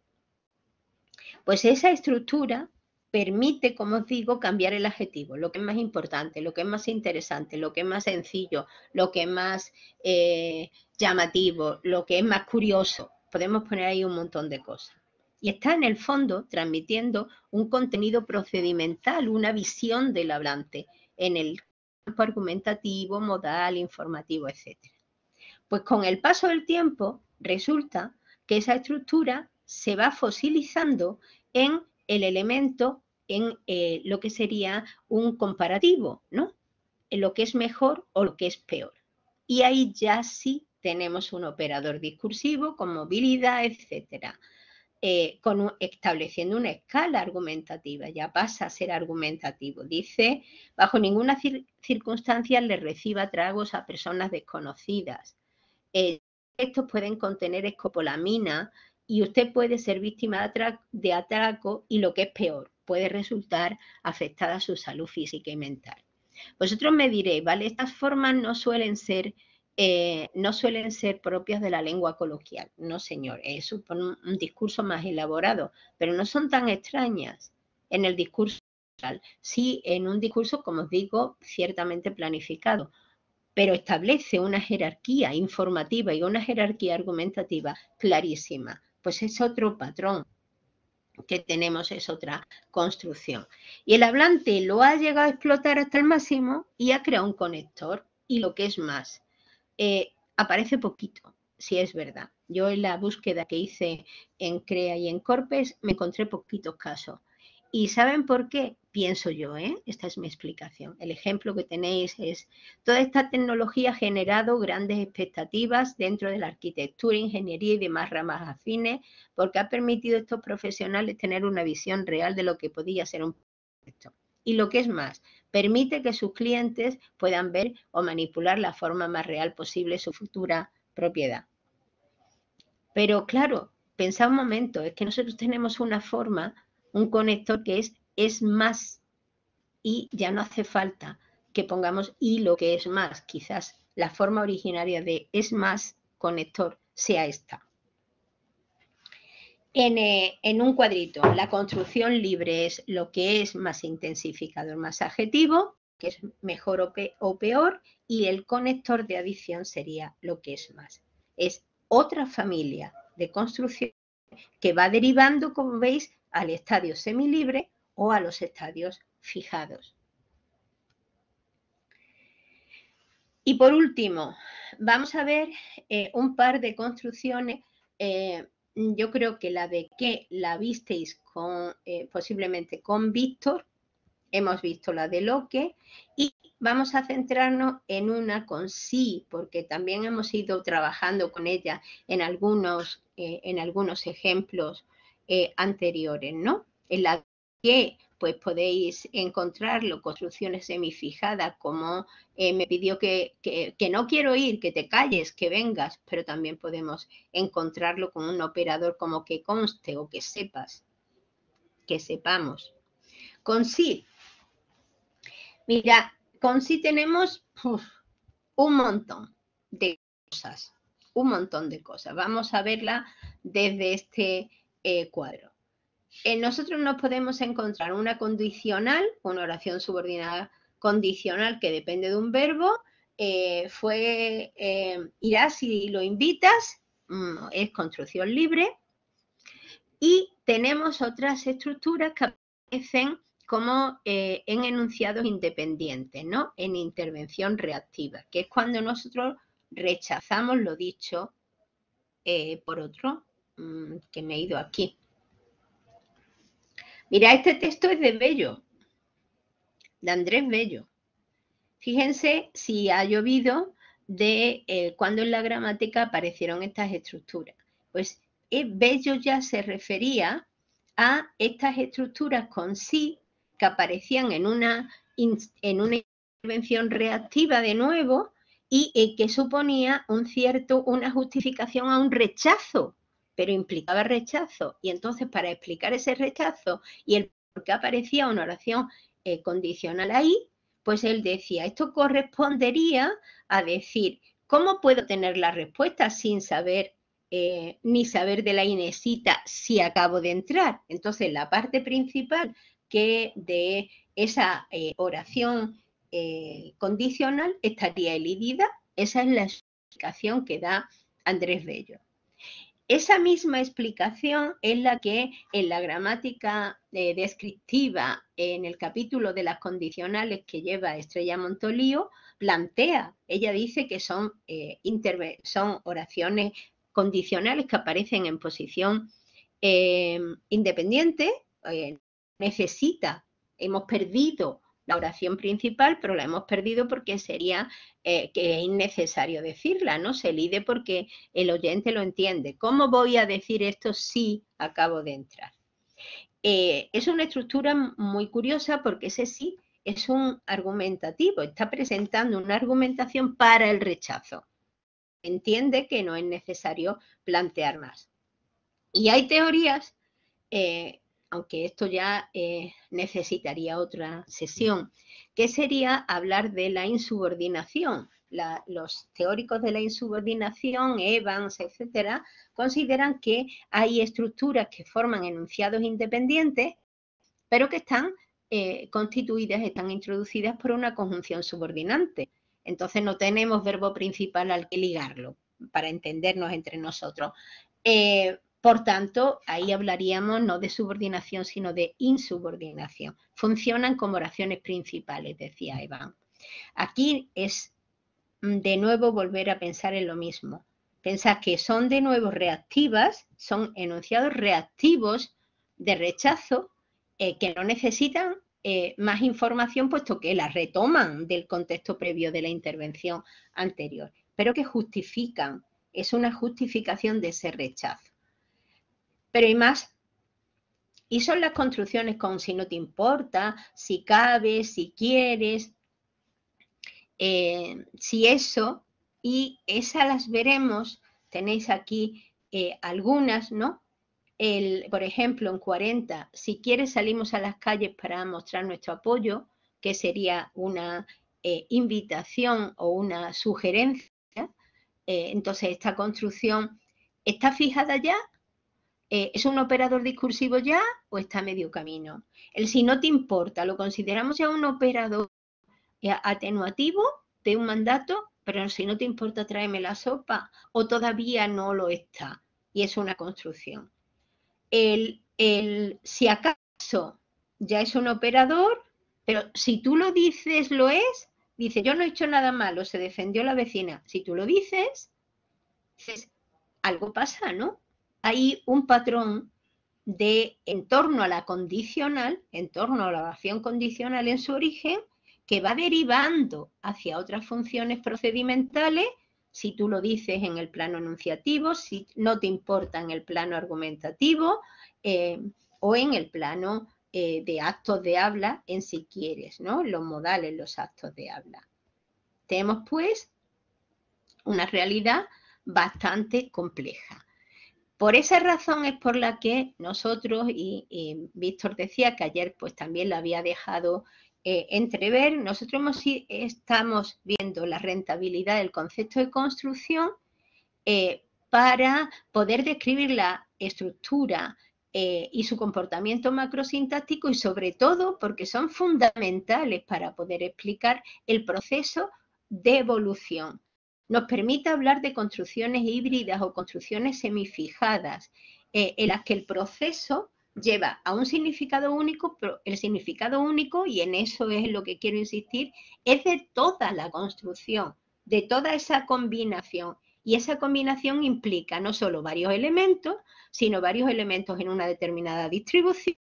Pues esa estructura permite, como os digo, cambiar el adjetivo, lo que es más importante, lo que es más interesante, lo que es más sencillo, lo que es más llamativo, lo que es más curioso. Podemos poner ahí un montón de cosas. Y está en el fondo transmitiendo un contenido procedimental, una visión del hablante en el campo argumentativo, modal, informativo, etc. Pues con el paso del tiempo resulta que esa estructura se va fosilizando en el elemento, en lo que sería un comparativo, ¿no? En lo que es mejor o lo que es peor. Y ahí ya sí tenemos un operador discursivo con movilidad, etcétera. Estableciendo una escala argumentativa, ya pasa a ser argumentativo. Dice, bajo ninguna circunstancia le reciba tragos a personas desconocidas. Estos pueden contener escopolamina y usted puede ser víctima de atraco y lo que es peor, puede resultar afectada su salud física y mental. Vosotros me diréis, ¿vale? Estas formas no suelen ser propias de la lengua coloquial. No, señor, supone un discurso más elaborado, pero no son tan extrañas en el discurso oral. Sí, en un discurso, como os digo, ciertamente planificado, pero establece una jerarquía informativa y una jerarquía argumentativa clarísima. Pues es otro patrón que tenemos, es otra construcción. Y el hablante lo ha llegado a explotar hasta el máximo y ha creado un conector. Y lo que es más, aparece poquito, si es verdad. Yo en la búsqueda que hice en CREA y en Corpes me encontré poquitos casos. ¿Y saben por qué? Pienso yo, esta es mi explicación. El ejemplo que tenéis es, toda esta tecnología ha generado grandes expectativas dentro de la arquitectura, ingeniería y demás ramas afines, porque ha permitido a estos profesionales tener una visión real de lo que podía ser un proyecto. Y lo que es más, permite que sus clientes puedan ver o manipular la forma más real posible su futura propiedad. Pero claro, pensad un momento, es que nosotros tenemos una forma, un conector que es más, y ya no hace falta que pongamos y lo que es más. Quizás la forma originaria de es más conector sea esta. En un cuadrito, la construcción libre es lo que es más intensificador, más adjetivo, que es mejor o peor, y el conector de adición sería lo que es más. Es otra familia de construcción que va derivando, como veis, al estadio semilibre o a los estadios fijados. Y por último, vamos a ver un par de construcciones yo creo que la de que la visteis con, posiblemente con Víctor, hemos visto la de lo que, y vamos a centrarnos en una con sí, porque también hemos ido trabajando con ella en algunos ejemplos anteriores, ¿no? En la que pues podéis encontrarlo, construcciones semifijadas, como me pidió que no quiero ir, que te calles, que vengas, pero también podemos encontrarlo con un operador como que conste o que sepas, que sepamos. Con sí, mira, con sí tenemos un montón de cosas, Vamos a verla desde este cuadro. Nosotros nos podemos encontrar una condicional, una oración subordinada condicional que depende de un verbo, irás si lo invitas, es construcción libre, y tenemos otras estructuras que aparecen como en enunciados independientes, ¿no? En intervención reactiva, que es cuando nosotros rechazamos lo dicho por otro, que me he ido aquí. Mira, este texto es de Bello, de Andrés Bello. Fíjense si ha llovido de cuando en la gramática aparecieron estas estructuras. Pues Bello ya se refería a estas estructuras con sí que aparecían en una intervención reactiva de nuevo y que suponía una justificación a un rechazo, pero implicaba rechazo. Y entonces para explicar ese rechazo y el por qué aparecía una oración condicional ahí, pues él decía, esto correspondería a decir, ¿cómo puedo tener la respuesta sin saber ni saber de la Inesita si acabo de entrar? Entonces la parte principal que de esa oración condicional estaría elidida. Esa es la explicación que da Andrés Bello. Esa misma explicación es la que en la gramática descriptiva, en el capítulo de las condicionales que lleva Estrella Montolío, plantea. Ella dice que son oraciones condicionales que aparecen en posición independiente, hemos perdido la oración principal, pero la hemos perdido porque sería que es innecesario decirla, ¿no? Se elide porque el oyente lo entiende. ¿Cómo voy a decir esto si acabo de entrar? Es una estructura muy curiosa porque ese sí es un argumentativo, está presentando una argumentación para el rechazo. Entiende que no es necesario plantear más. Y hay teorías, aunque esto ya necesitaría otra sesión, que sería hablar de la insubordinación. Los teóricos de la insubordinación, Evans, etcétera, consideran que hay estructuras que forman enunciados independientes, pero que están constituidas, están introducidas por una conjunción subordinante. Entonces no tenemos verbo principal al que ligarlo, para entendernos entre nosotros. Por tanto, ahí hablaríamos no de subordinación, sino de insubordinación. Funcionan como oraciones principales, decía Evans. Aquí es de nuevo volver a pensar en lo mismo. Pensar que son de nuevo reactivas, son enunciados reactivos de rechazo que no necesitan más información, puesto que la retoman del contexto previo de la intervención anterior, pero que justifican, es una justificación de ese rechazo. Pero hay más. Y son las construcciones con si no te importa, si cabe, si quieres, si eso, y esas las veremos. Tenéis aquí algunas, ¿no? Por ejemplo, en 40, si quieres salimos a las calles para mostrar nuestro apoyo, que sería una invitación o una sugerencia. Entonces, esta construcción está fijada ya. ¿Es un operador discursivo ya o está a medio camino? El si no te importa, ¿lo consideramos ya un operador atenuativo de un mandato? Pero si no te importa, tráeme la sopa, o todavía no lo está y es una construcción. Si acaso ya es un operador, pero si tú lo dices, lo es. Dice, yo no he hecho nada malo, se defendió la vecina. Si tú lo dices, algo pasa, ¿no? hay un patrón de en torno a la condicional, en torno a la acción condicional en su origen, que va derivando hacia otras funciones procedimentales, si tú lo dices en el plano enunciativo, si no te importa en el plano argumentativo, o en el plano de actos de habla, en si quieres, ¿no? Los modales, los actos de habla. Tenemos, pues, una realidad bastante compleja. Por esa razón es por la que nosotros, y Víctor decía que ayer pues también lo había dejado entrever, nosotros estamos viendo la rentabilidad del concepto de construcción para poder describir la estructura y su comportamiento macrosintáctico, y sobre todo porque son fundamentales para poder explicar el proceso de evolución. Nos permite hablar de construcciones híbridas o construcciones semifijadas, en las que el proceso lleva a un significado único, pero el significado único, y en eso es lo que quiero insistir, es de toda la construcción, de toda esa combinación. Y esa combinación implica no solo varios elementos, sino varios elementos en una determinada distribución,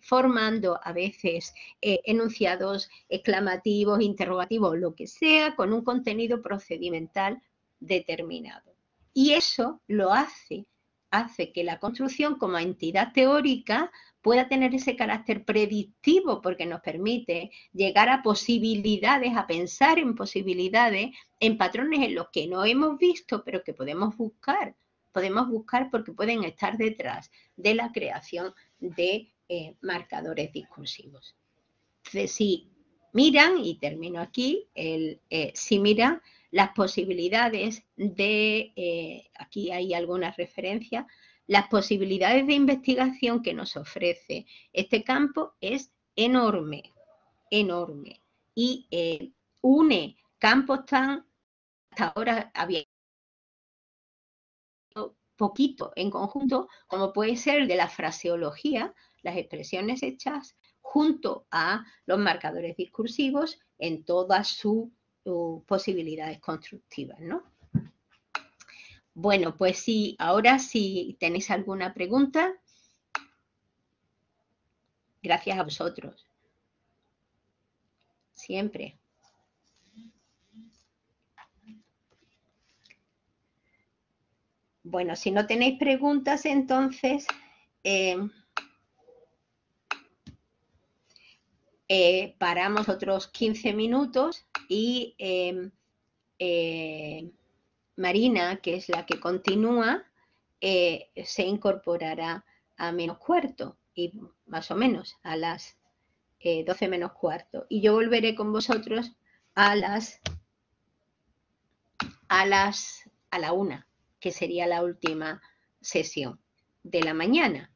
formando a veces enunciados exclamativos, interrogativos, lo que sea, con un contenido procedimental determinado. Y eso lo hace que la construcción como entidad teórica pueda tener ese carácter predictivo, porque nos permite llegar a posibilidades, a pensar en posibilidades, en patrones en los que no hemos visto, pero que podemos buscar porque pueden estar detrás de la creación de marcadores discursivos. Entonces, si miran, y termino aquí, si miran las posibilidades de, aquí hay algunas referencias, las posibilidades de investigación que nos ofrece este campo es enorme, enorme, y une campos tan, hasta ahora había poquito en conjunto, como puede ser el de la fraseología, las expresiones hechas, junto a los marcadores discursivos en todas sus posibilidades constructivas, ¿no? Bueno, pues sí, ahora si tenéis alguna pregunta, gracias a vosotros. Siempre. Bueno, si no tenéis preguntas, entonces paramos otros 15 minutos y Marina, que es la que continúa, se incorporará a menos cuarto, y más o menos a las 12 menos cuarto. Y yo volveré con vosotros a la 1, que sería la última sesión de la mañana.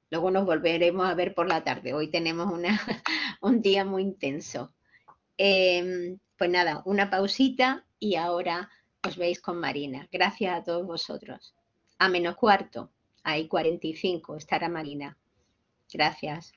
Luego nos volveremos a ver por la tarde. Hoy tenemos un día muy intenso. Pues nada, una pausita y ahora os veis con Marina. Gracias a todos vosotros. A menos cuarto, hay 45, estará Marina. Gracias.